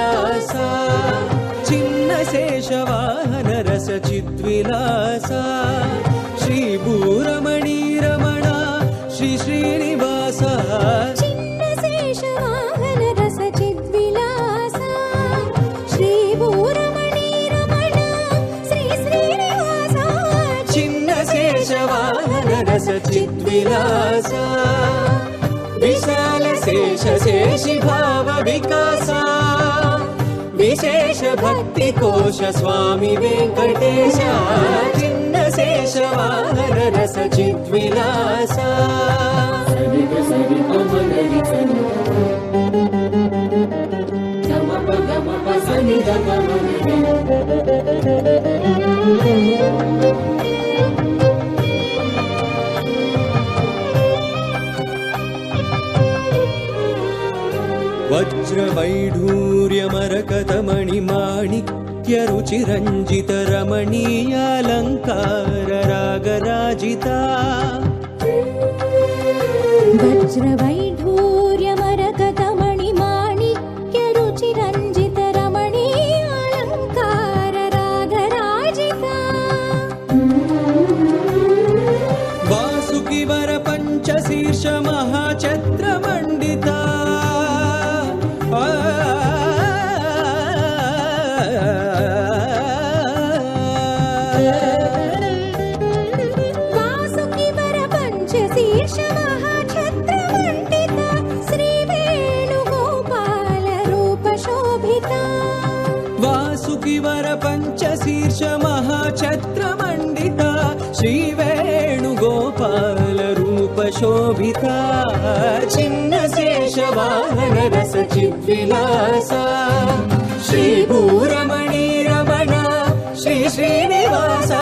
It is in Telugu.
చిద్విలాస చిన్న శేషవాహన రస చిద్విలాస శ్రీ భూరమణి రమణ శ్రీ శ్రీనివాస చిన్న శేషవాహన రస చిద్విలాస శ్రీ భూరమణి రమణ శ్రీ శ్రీనివాస చిన్న శేషవాహన రస చిద్విలాస విశాల శేష శేషి భావ వికాస విశేష భక్తి కోశ స్వామి వెంకటేశ చిన్న శేషవాహన రస చిద్విలాస వజ్రవైఢూర్యమరకతమణి మాణిక్య రుచిరంజిత రమణీయాలంకార రాగరాజిత వజ్రవైఢూర్యమరకతమణి మాణిక్య రుచిరంజిత రమణీయాలంకార రాగరాజిత వాసుకి వర పంచశీర్ష మహాఛత్ర మండిత వాసుకి వర పంచశీర్ష మహాఛత్ర మండిత శ్రీ వేణుగోపాల రూప శోభిత వాసుకి వర పంచశీర్ష మహాఛత్ర మండిత శ్రీ వేణుగోపాల రూప శోభిత చిన్న శేషవాహన రస చిద్విలాస శ్రీ